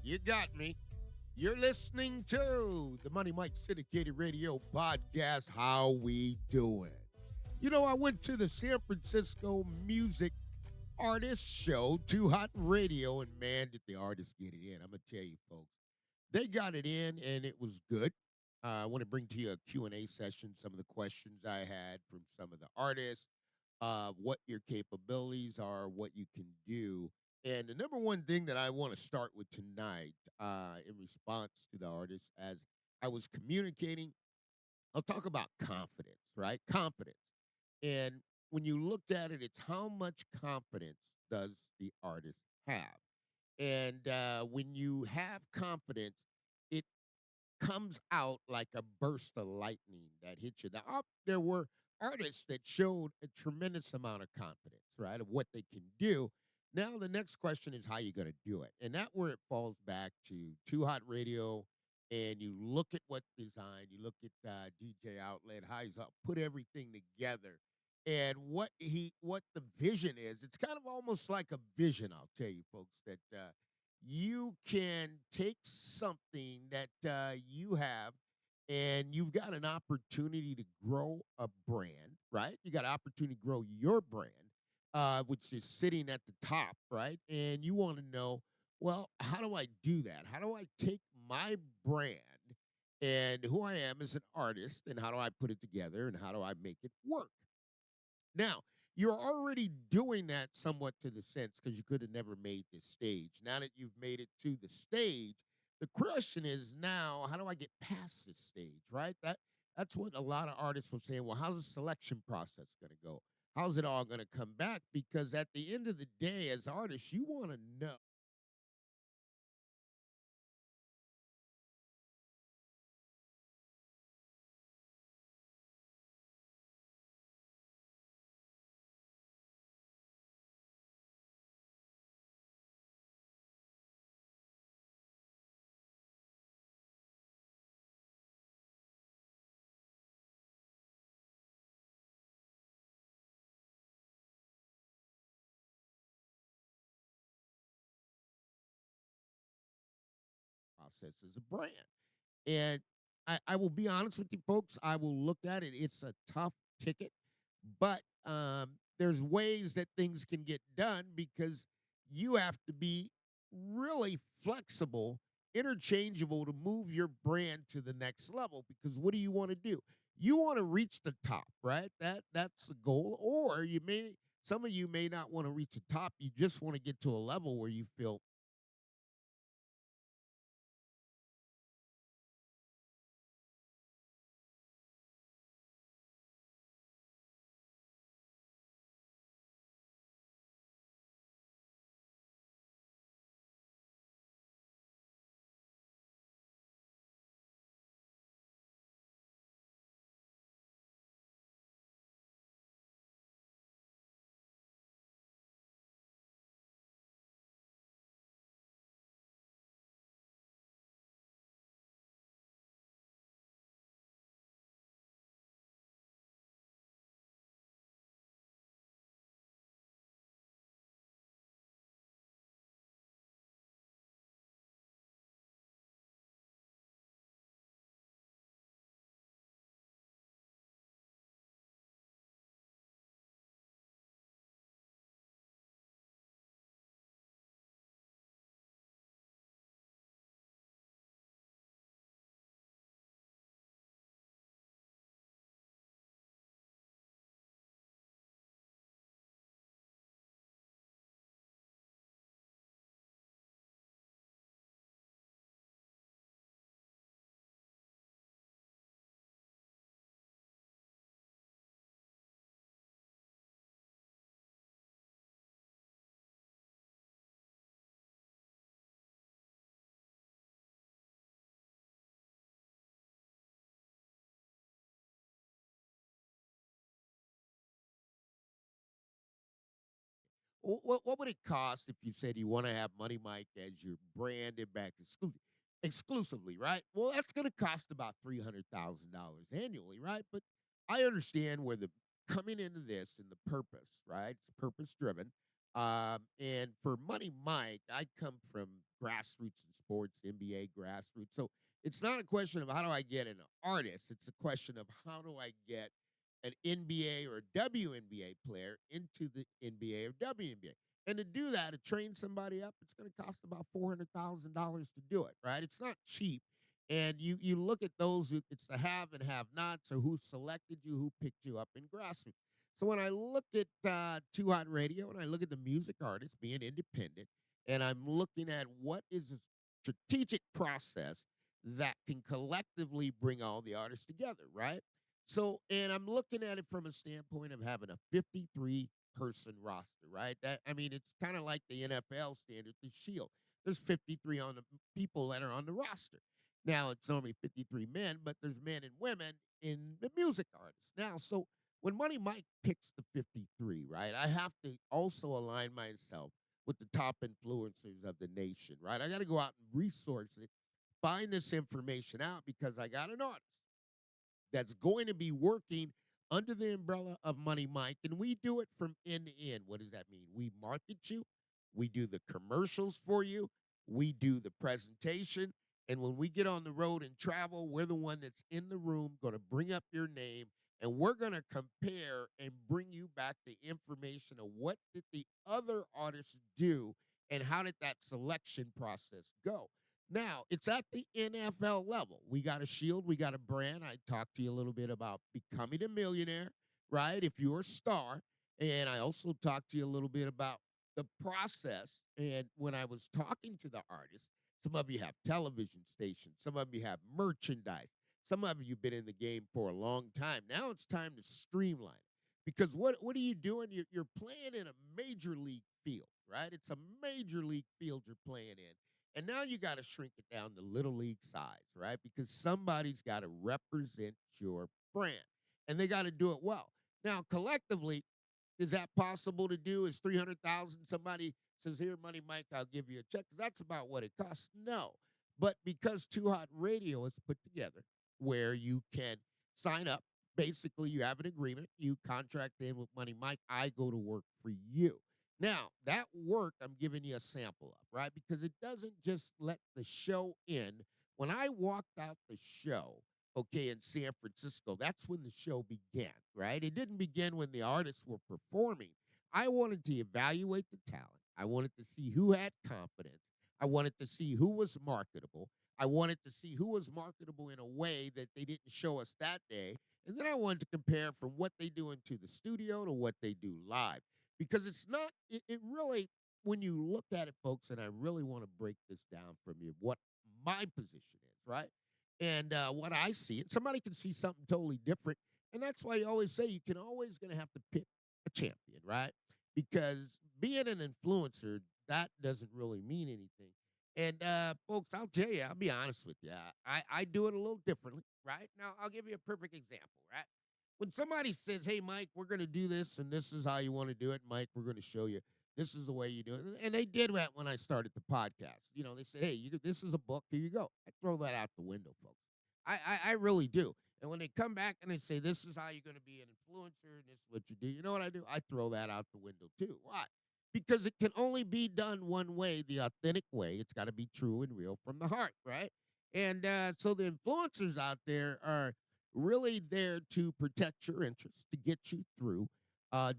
You got me. You're listening to the Money Mike Syndicated Radio Podcast. How we doing? I went to the San Francisco Music Artist Show, Too Hot Radio, and man, did the artists get it in. I'm going to tell you, folks. They got it in, and it was good. I want to bring to you a Q&A session, some of the questions I had from some of the artists, what your capabilities are, what you can do. And the number one thing that I want to start with tonight, in response to the artists, as I was communicating, I'll talk about confidence, right? Confidence. And when you looked at it, it's how much confidence does the artist have? And when you have confidence, it comes out like a burst of lightning that hits you. There were artists that showed a tremendous amount of confidence, right, of what they can do. Now the next question is how you going to do it, and that where it falls back to Too Hot Radio. And you look at what design, you look at DJ Outlet, how he's put everything together, and what the vision is. It's kind of almost like a vision. I'll tell you, folks, that you can take something that you have and you've got an opportunity to grow a brand, right? You got an opportunity to grow your brand, which is sitting at the top, right? And you want to know, well, how do I do that? How do I take my brand and who I am as an artist and how do I put it together and how do I make it work? Now, you're already doing that somewhat to the sense because you could have never made this stage. Now that you've made it to the stage, the question is now, how do I get past this stage, right? That's what a lot of artists were saying. Well, how's the selection process going to go? How's it all going to come back? Because at the end of the day, as artists, you want to know process as a brand. And I will be honest with you, folks. I will look at it. It's a tough ticket, but there's ways that things can get done because you have to be really flexible, interchangeable to move your brand to the next level. Because what do you want to do? You want to reach the top, right? That's the goal. Or some of you may not want to reach the top. You just want to get to a level where you feel. What would it cost if you said you want to have Money Mike as your branded back exclusively, right? Well, that's going to cost about $300,000 annually, right? But I understand where the coming into this and the purpose, right? It's purpose driven. And for Money Mike, I come from grassroots in sports, NBA grassroots. So it's not a question of how do I get an artist. It's a question of how do I get an NBA or WNBA player into the NBA or WNBA. And to do that, to train somebody up, it's going to cost about $400,000 to do it, right? It's not cheap. And you look at those, it's the have and have nots, or who selected you, who picked you up in grassroots. So when I look at Too Hot Radio and I look at the music artists being independent, and I'm looking at what is a strategic process that can collectively bring all the artists together, right? So, and I'm looking at it from a standpoint of having a 53 person roster, right? That I mean, it's kind of like the NFL standard, the Shield. There's 53 on the people that are on the roster. Now it's only 53 men, but there's men and women in the music artists. Now, so when Money Mike picks the 53, right, I have to also align myself with the top influencers of the nation, right? I got to go out and resource it, find this information out because I got an artist that's going to be working under the umbrella of Money Mike, and we do it from end to end. What does that mean? We market you, we do the commercials for you, we do the presentation, and when we get on the road and travel, we're the one that's in the room going to bring up your name, and we're going to compare and bring you back the information of what did the other artists do and how did that selection process go. Now, it's at the NFL level. We got a shield, we got a brand. I talked to you a little bit about becoming a millionaire, right? If you're a star. And I also talked to you a little bit about the process. And when I was talking to the artists, some of you have television stations, some of you have merchandise, some of you have been in the game for a long time. Now it's time to streamline it. Because what are you doing? You're playing in a major league field, right? It's a major league field you're playing in. And now you got to shrink it down to little league size, right? Because somebody's got to represent your brand and they got to do it well. Now, collectively, is that possible to do? Is 300,000 somebody says, "Here, Money Mike, I'll give you a check," because that's about what it costs? No. But because Too Hot Radio is put together where you can sign up, basically you have an agreement, you contract in with Money Mike, I go to work for you. Now, that work I'm giving you a sample of, right? Because it doesn't just let the show in. When I walked out the show, okay, in San Francisco, that's when the show began, right? It didn't begin when the artists were performing. I wanted to evaluate the talent. I wanted to see who had confidence. I wanted to see who was marketable. I wanted to see who was marketable in a way that they didn't show us that day. And then I wanted to compare from what they do into the studio to what they do live. Because it's not, it really, when you look at it, folks, and I really want to break this down from you, what my position is, right? And what I see, and somebody can see something totally different. And that's why you always say you can always going to have to pick a champion, right? Because being an influencer, that doesn't really mean anything. And folks, I'll tell you, I'll be honest with you. I do it a little differently, right? Now, I'll give you a perfect example, right? When somebody says, "Hey, Mike, we're going to do this, and this is how you want to do it, Mike, we're going to show you. This is the way you do it." And they did that when I started the podcast. You know, they said, "Hey, this is a book. Here you go." I throw that out the window, folks. I really do. And when they come back and they say, "This is how you're going to be an influencer, and this is what you do," you know what I do? I throw that out the window too. Why? Because it can only be done one way, the authentic way. It's got to be true and real from the heart, right? And so the influencers out there are really there to protect your interests, to get you through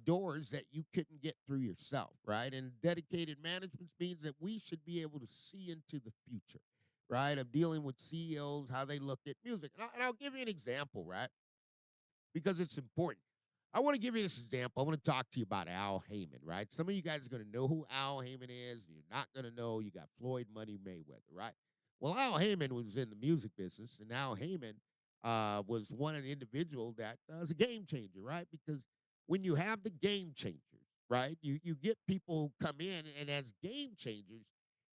doors that you couldn't get through yourself, right? And dedicated management means that we should be able to see into the future, right? Of dealing with CEOs, how they look at music. And I'll give you an example, right? Because it's important. I want to give you this example. I want to talk to you about Al Heyman, right? Some of you guys are going to know who Al Heyman is. You're not going to know. You got Floyd Money Mayweather, right? Well, Al Heyman was in the music business, and Al Heyman was one an individual that was a game changer, right? Because when you have the game changers, right, you get people who come in, and as game changers,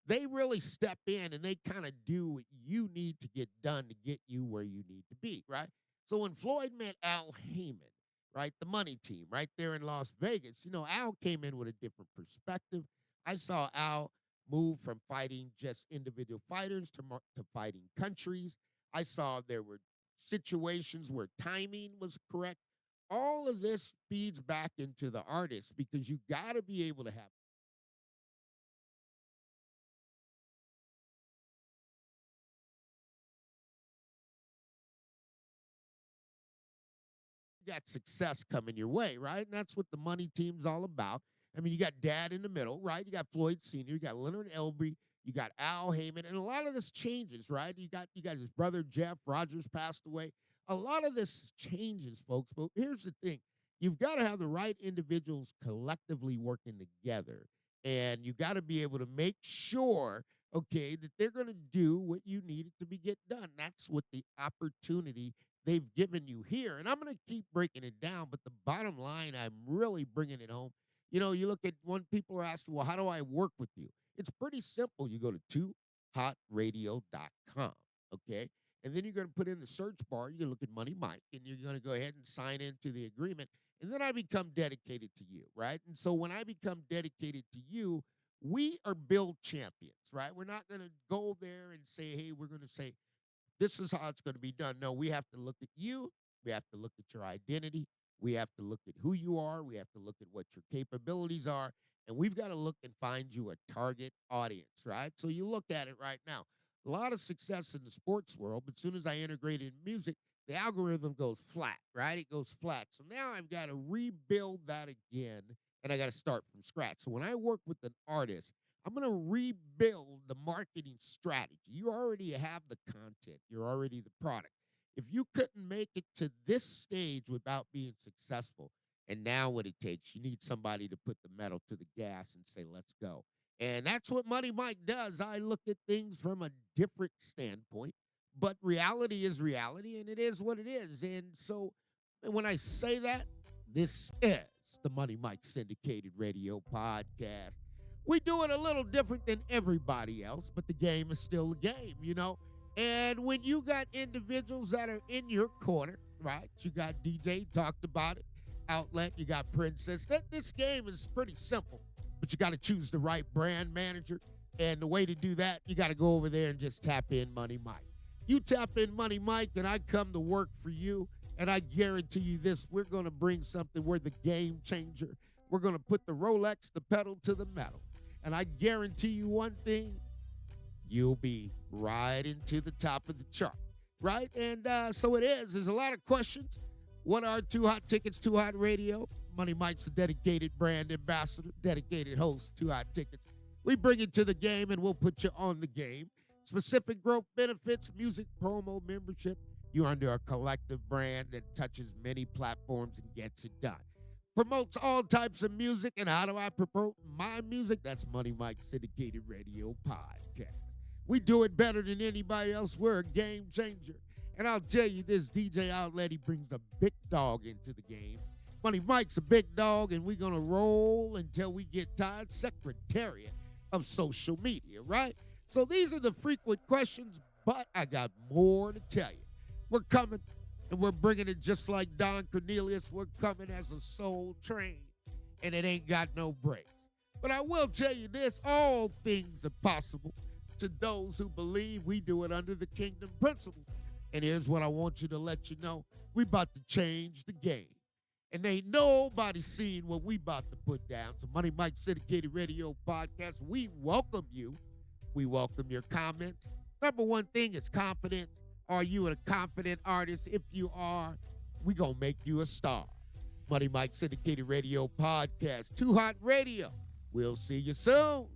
they really step in and they kind of do what you need to get done to get you where you need to be, right? So when Floyd met Al Heyman, right, the money team right there in Las Vegas, you know, Al came in with a different perspective. I saw Al move from fighting just individual fighters to fighting countries. I saw there were situations where timing was correct. All of this feeds back into the artist because you got to be able to have got success coming your way, right? And that's what the money team's all about. I mean, you got Dad in the middle, right? You got Floyd Sr., you got Leonard Elbry, you got Al Heyman, and a lot of this changes, right? You got his brother Jeff Rogers passed away. A lot of this changes, folks. But here's the thing: you've got to have the right individuals collectively working together, and you got to be able to make sure, okay, that they're going to do what you need it to be get done. That's what the opportunity they've given you here, and I'm going to keep breaking it down. But the bottom line, I'm really bringing it home. You look at when people are asking, well, how do I work with you? It's pretty simple. You go to twohotradio.com, okay? And then you're going to put in the search bar. You're going to look at Money Mike, and you're going to go ahead and sign into the agreement. And then I become dedicated to you, right? And so when I become dedicated to you, we are build champions, right? We're not going to go there and say, hey, we're going to say, this is how it's going to be done. No, we have to look at you. We have to look at your identity. We have to look at who you are. We have to look at what your capabilities are. And we've got to look and find you a target audience, right? So you look at it right now. A lot of success in the sports world, but as soon as I integrate in music, the algorithm goes flat, right? It goes flat. So now I've got to rebuild that again, and I got to start from scratch. So when I work with an artist, I'm going to rebuild the marketing strategy. You already have the content. You're already the product. If you couldn't make it to this stage without being successful, and now what it takes, you need somebody to put the metal to the gas and say, let's go. And that's what Money Mike does. I look at things from a different standpoint, but reality is reality, and it is what it is. And so when I say that, this is the Money Mike Syndicated Radio Podcast. We do it a little different than everybody else, but the game is still a game. And when you got individuals that are in your corner, right? You got DJ, talked about it, Outlet, you got Princess. This game is pretty simple, but you got to choose the right brand manager. And the way to do that, you got to go over there and just tap in Money Mike. You tap in Money Mike, and I come to work for you. And I guarantee you this, we're going to bring something. We're the game changer. We're going to put the Rolex, the pedal to the metal. And I guarantee you one thing, you'll be right into the top of the chart, right? And so it is. There's a lot of questions. What are Too Hot Tickets, Too Hot Radio? Money Mike's a dedicated brand ambassador, dedicated host, Too Hot Tickets. We bring it to the game, and we'll put you on the game. Specific growth benefits, music, promo, membership. You're under a collective brand that touches many platforms and gets it done. Promotes all types of music. And how do I promote my music? That's Money Mike's Syndicated Radio Podcast. We do it better than anybody else. We're a game changer. And I'll tell you this, DJ Outlet, he brings a big dog into the game. Money Mike's a big dog, and we're going to roll until we get tired. Secretariat of social media, right? So these are the frequent questions, but I got more to tell you. We're coming, and we're bringing it just like Don Cornelius. We're coming as a soul train, and it ain't got no brakes. But I will tell you this, all things are possible to those who believe. We do it under the kingdom principles. And here's what I want you to let you know. We about to change the game. And ain't nobody seen what we about to put down. So Money Mike Syndicated Radio Podcast, we welcome you. We welcome your comments. Number one thing is confidence. Are you a confident artist? If you are, we gonna make you a star. Money Mike Syndicated Radio Podcast, Too Hot Radio. We'll see you soon.